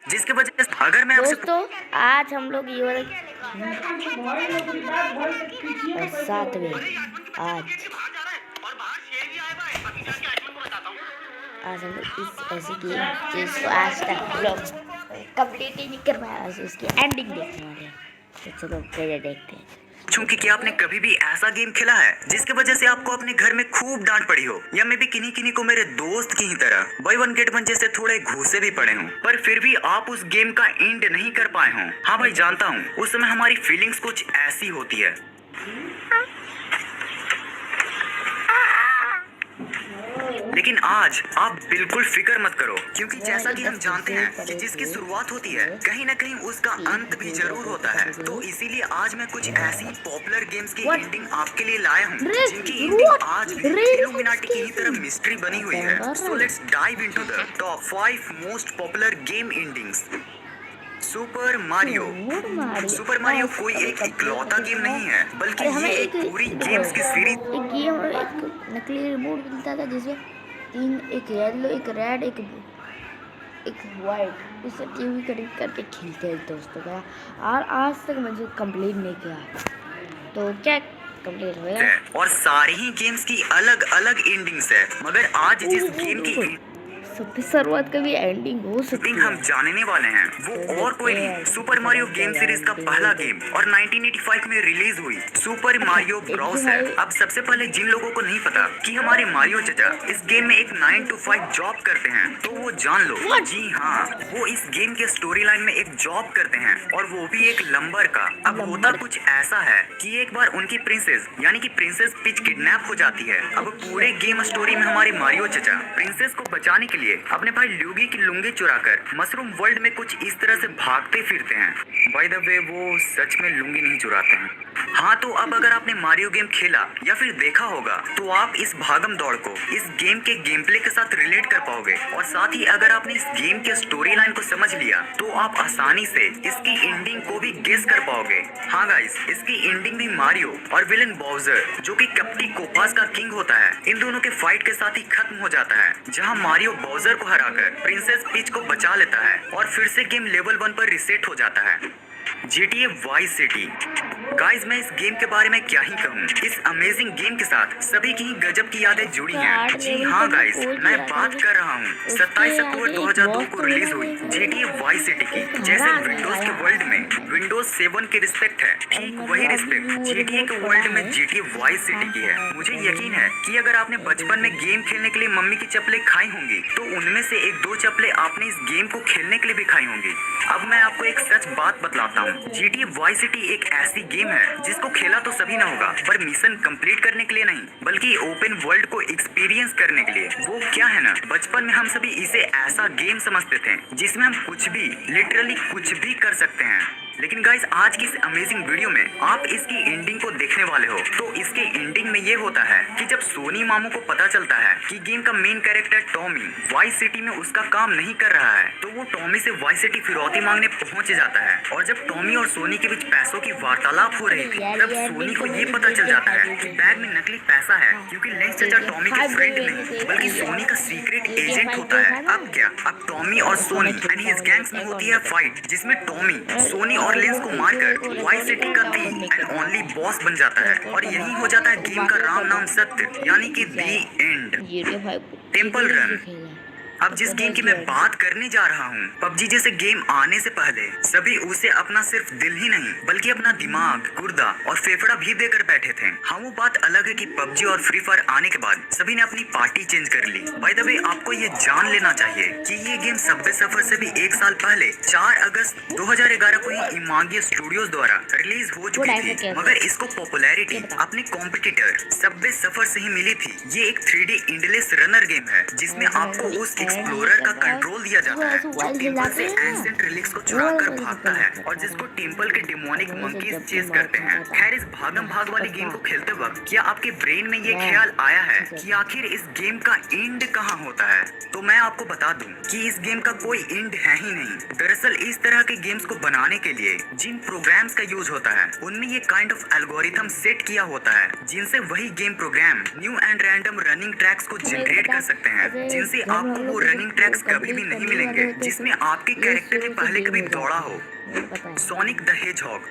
जिसके वजह से अगर मैं दोस्तों आज हम लोग ये वाला साथ में आज हम लोग इस ऐसी गेम जिसको आज तक हम लोग कंप्लीट ही नहीं कर पाया, इसकी एंडिंग देखने वाले हैं। तो चलो पहले देखते हैं। कि क्या आपने कभी भी ऐसा गेम खेला है जिसके वजह से आपको अपने घर में खूब डांट पड़ी हो, या मे भी किन्हीं को मेरे दोस्त की ही तरह बाय वन गेट वन जैसे थोड़े घूसे भी पड़े हों, पर फिर भी आप उस गेम का एंड नहीं कर पाए हों। हाँ भाई, जानता हूँ उस समय हमारी फीलिंग्स कुछ ऐसी होती है। लेकिन आज आप बिल्कुल फिक्र मत करो, क्योंकि जैसा कि हम जानते हैं कि जिसकी शुरुआत होती है कहीं न कहीं उसका अंत भी जरूर होता है। तो इसीलिए आज मैं कुछ ऐसी पॉपुलर गेम्स की एंडिंग आपके लिए लाया हूँ जिनकी एंडिंग आज भी इल्यूमिनाटी की ही तरह मिस्ट्री बनी हुई है। So let's dive into the top 5 most popular game endings. Super Mario कोई एक इकलौता गेम नहीं है, बल्कि ये एक पूरी गेम्स की सीरीज। एक गेम और एक नकली रिमोट मिलता था जिसमें तीन, एक येलो, एक रेड, एक वाइट, उससे टीवी कनेक्ट करके खेलते हैं दोस्तों का। और आज तक मुझे कंप्लीट नहीं किया, तो क्या कंप्लीट होगा। और सारी ही गेम्स की अलग अलग एंडिंग्स है, मगर आज जिस गेम की सबकी शुरुआत का भी एंडिंग हो सकती है हम जानने वाले हैं वो और कोई नहीं, सुपर मारियो गेम सीरीज का पहला गेम और 1985 में रिलीज हुई सुपर मारियो ब्रॉस है। अब सबसे पहले जिन लोगों को नहीं पता कि हमारे मारियो चचा इस गेम में एक 9 to 5 जॉब करते हैं, तो वो जान लो। जी हाँ, वो इस गेम के स्टोरी लाइन में एक जॉब करते हैं, और वो भी एक लंबर का। अब होता कुछ ऐसा है कि एक बार उनकी प्रिंसेस यानी कि प्रिंसेस पीच किडनैप हो जाती है। अब पूरे गेम स्टोरी में हमारे मारियो चचा प्रिंसेस को बचाने के लिए अपने भाई ल्यूगी की लुंगी चुराकर मशरूम वर्ल्ड में कुछ इस तरह से भागते फिरते हैं। बाय द वे, वो सच में लुंगी नहीं चुराते हैं। हाँ, तो अब अगर आपने मारियो गेम खेला या फिर देखा होगा तो आप इस भागम दौड़ को इस गेम के गेम प्ले के साथ रिलेट कर पाओगे, और साथ ही अगर आपने इस गेम के स्टोरी लाइन को समझ लिया तो आप आसानी से इसकी एंडिंग को भी गेस कर पाओगे। हाँ गाइस, इसकी एंडिंग भी मारियो और विलन बाउजर, जो कि कपटी कोपास का किंग होता है, इन दोनों के फाइट के साथ ही खत्म हो जाता है, जहाँ मारियो बाउजर को हराकर प्रिंसेस पीच को बचा लेता है और फिर से गेम लेवल 1 पर रीसेट हो जाता है। GTA vice city. गाइस, मैं इस गेम के बारे में क्या ही कहूँ। इस अमेजिंग गेम के साथ सभी की गजब की यादें जुड़ी हैं। जी हाँ गाइस, मैं बात कर रहा हूँ 27 अक्टूबर 2002 को रिलीज हुई GTA वाइस सिटी की। जैसे विंडोज के वर्ल्ड में विंडोज 7 की रिस्पेक्ट है, ठीक वही रिस्पेक्ट GTA के वर्ल्ड में GTA वाइस सिटी की है। मुझे यकीन है कि अगर आपने बचपन में गेम खेलने के लिए मम्मी की चप्पलें खाई होंगी, तो उनमें से 1-2 चप्पलें आपने इस गेम को खेलने के लिए भी खाई होंगी। अब मैं आपको एक सच बात बतलाता हूँ। GTA वाइस सिटी एक ऐसी गेम है जिसको खेला तो सभी ना होगा, पर मिशन कंप्लीट करने के लिए नहीं, बल्कि ओपन वर्ल्ड को एक्सपीरियंस करने के लिए। वो क्या है ना, बचपन में हम सभी इसे ऐसा गेम समझते थे जिसमें हम कुछ भी, लिटरली कुछ भी कर सकते हैं। लेकिन गाइस, आज की इस अमेजिंग वीडियो में आप इसकी एंडिंग को देखने वाले हो। तो इसके एंडिंग में ये होता है कि जब सोनी मामू को पता चलता है कि गेम का main character Tommy vice city में उसका काम नहीं कर रहा है, तो वो टॉमी से वाइस सिटी फिरौती मांगने पहुंच जाता है। और जब टॉमी और सोनी के बीच पैसों की वार्तालाप हो रही थी, तब सोनी को ये पता चल जाता है कि बैग में नकली पैसा है, क्योंकि लेंस चचा टॉमी के फ्रेंड नहीं बल्कि सोनी का सीक्रेट एजेंट होता है। अब क्या, अब टॉमी और सोनी एंड हिज गैंग्स में होती है फाइट, जिसमें टॉमी सोनी और लेंस को मारकर वाइस सिटी का दी एंड ओनली बॉस बन जाता है। और यही हो जाता है गेम का राम नाम सत्य, यानी कि दी एंड। Temple run. अब जिस गेम की मैं बात करने जा रहा हूँ, पबजी जैसे गेम आने से पहले सभी उसे अपना सिर्फ दिल ही नहीं बल्कि अपना दिमाग, गुर्दा और फेफड़ा भी देकर बैठे थे। हाँ, वो बात अलग है कि पबजी और फ्री फायर आने के बाद सभी ने अपनी पार्टी चेंज कर ली। बाय द वे, आपको ये जान लेना चाहिए कि ये गेम सबवे सफर से भी 1 साल पहले 4 अगस्त 2011 को ही इमांगी स्टूडियोज द्वारा रिलीज हो चुकी थी, मगर इसको पॉपुलैरिटी अपने कॉम्पिटिटर सबवे सफर से ही मिली थी। ये एक 3D एंडलेस रनर गेम है जिसमें आपको उस एक्सप्लोरर का कंट्रोल दिया जाता है जो टेम्पल से एंशिएंट रिलिक्स को चुरा कर भागता है और जिसको टेम्पल के डेमोनिक मंकीज चेस करते हैं। खैर, इस भागम भाग वाली गेम को खेलते वक्त क्या आपके ब्रेन में ये ख्याल आया है कि आखिर इस गेम का एंड कहाँ होता है? तो मैं आपको बता दूं कि इस गेम का कोई एंड है ही नहीं। दरअसल इस तरह के गेम्स को बनाने के लिए जिन प्रोग्राम्स का यूज होता है, उनमें ये काइंड ऑफ एल्गोरिथम सेट किया होता है, जिनसे वही game program new and random running tracks को जनरेट कर सकते हैं, जिनसे आपको वो आपको रनिंग ट्रैक्स कभी भी नहीं मिलेंगे जिसमें आपके कैरेक्टर ने पहले कभी दौड़ा हो। सोनिक द हेजहॉग,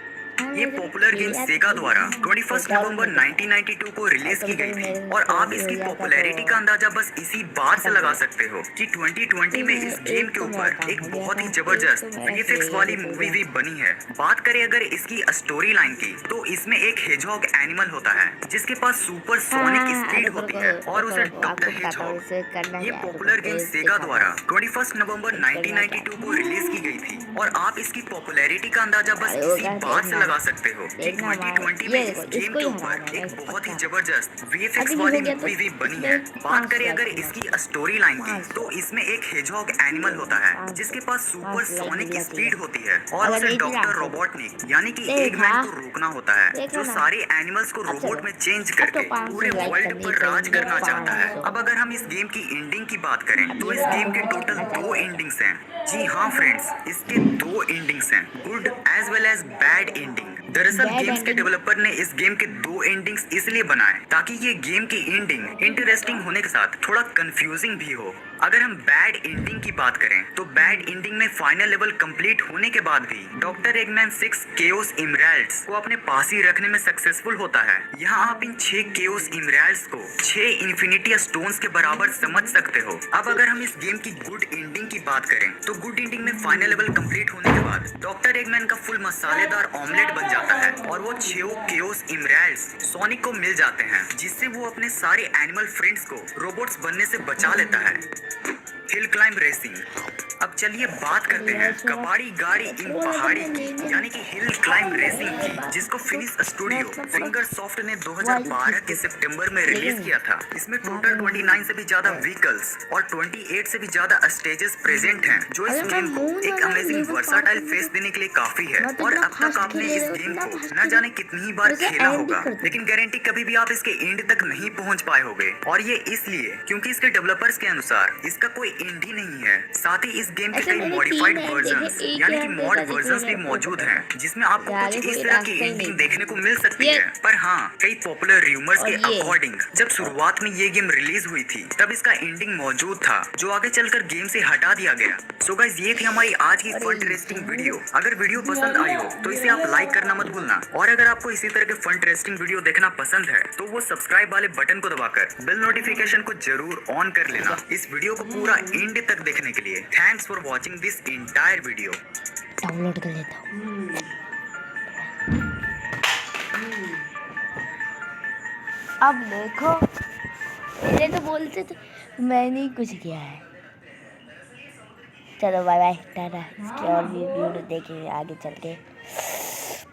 ये पॉपुलर गेम सेगा द्वारा 21 नवंबर 1992 को रिलीज की गई थी और आप इसकी पॉपुलैरिटी का अंदाजा बस इसी बात से लगा सकते हो कि 2020 में इस गेम के ऊपर एक बहुत ही जबरदस्त वीएफएक्स वाली मूवी भी बनी है। बात करें अगर इसकी स्टोरी लाइन की तो इसमें एक हेजहॉग एनिमल होता है जिसके पास सुपर सोनिक स्पीड होती है और उसे डॉक्टर हेजहॉग। ये पॉपुलर गेम सेगा द्वारा 21 नवंबर 1992 को रिलीज की गई थी और आप इसकी पॉपुलैरिटी का अंदाजा बस इसी बात से लगा सकते हो कि 2020 में इस गेम के ऊपर एक बहुत ही जबरदस्त वीएफएक्स वाली मूवी भी बनी है। बात करें अगर इसकी स्टोरी लाइन की तो इसमें एक हेजहॉग एनिमल होता है जिसके पास सुपर सोनिक स्पीड होती है और उसे डॉक्टर रोबोटनिक यानी कि एगमैन को रोकना होता है जो सारे एनिमल्स को रोबोट में चेंज करके पूरे वर्ल्ड पर राज करना चाहता है। अब अगर हम इस गेम की एंडिंग की बात करें तो इस गेम के टोटल 2 एंडिंग्स हैं। जी हाँ फ्रेंड्स, इसके 2 एंडिंग्स हैं, good as well as bad ending. दरअसल गेम्स के डेवलपर ने इस गेम के 2 एंडिंग्स इसलिए बनाए ताकि ये गेम की एंडिंग इंटरेस्टिंग होने के साथ थोड़ा कंफ्यूजिंग भी हो। अगर हम बैड एंडिंग की बात करें तो बैड एंडिंग में फाइनल लेवल कंप्लीट होने के बाद भी डॉक्टर एगमैन 6 केओस इमराल्ड्स को अपने पास ही रखने में सक्सेसफुल होता है। यहाँ आप इन 6 केओस इमराल्ड्स को 6 इन्फिनिटी स्टोन्स के बराबर समझ सकते हो। अब अगर हम इस गेम की गुड एंडिंग की बात करें तो गुड एंडिंग में फाइनल लेवल कंप्लीट होने के बाद डॉक्टर एगमैन का फुल मसालेदार ऑमलेट बन जाता है और वो 6 केओस इमराल्ड्स सोनिक को मिल जाते हैं जिससे वो अपने सारे एनिमल फ्रेंड्स को रोबोट्स बनने से बचा लेता है। हिल क्लाइंब रेसिंग, अब चलिए बात करते हैं कबाड़ी गाड़ी इन पहाड़ी की यानी कि हिल क्लाइंब रेसिंग की, जिसको फिनिश स्टूडियो फिंगर सॉफ्ट ने 2012 के सितंबर में रिलीज किया था। इसमें टोटल 29 से भी ज्यादा व्हीकल्स और 28 से भी ज्यादा स्टेजेस प्रेजेंट हैं जो इस गेम को एक अमेजिंग वर्साटाइल फेस देने के लिए काफी है। और अब तक आपने इस गेम को न जाने कितनी ही बार खेला होगा लेकिन गारंटी कभी भी आप इसके एंड तक नहीं पहुंच पाए होंगे और ये इसलिए क्योंकि इसके डेवलपर्स के अनुसार इसका कोई एंड ही नहीं है। साथ ही इस गेम के कई मॉडिफाइड वर्जन्स यानी कि मॉड वर्जन्स भी मौजूद हैं जिसमें आपको कुछ इस तरह की एंडिंग देखने को मिल सकती है। पर हाँ, कई पॉपुलर रूमर्स के अकॉर्डिंग जब शुरुआत में ये गेम रिलीज हुई थी तब इसका एंडिंग मौजूद था जो आगे चलकर गेम से हटा दिया गया। सो गाइस, ये थी हमारी आज की फन टेस्टिंग वीडियो। अगर वीडियो पसंद आई हो तो इसे आप लाइक करना मत भूलना और अगर आपको इसी तरह के फन टेस्टिंग वीडियो देखना पसंद है तो वो सब्सक्राइब वाले बटन को दबाकर बेल नोटिफिकेशन को जरूर ऑन कर लेना। इस वीडियो को पूरा एंड तक देखने के लिए thanks for watching this entire video. Download कर लेता हूँ। अब देखो, पहले तो बोलते थे मैंने ही कुछ किया है। चलो बाय बाय, टाटा। इसकी और भी वीडियो देखेंगे आगे चल के।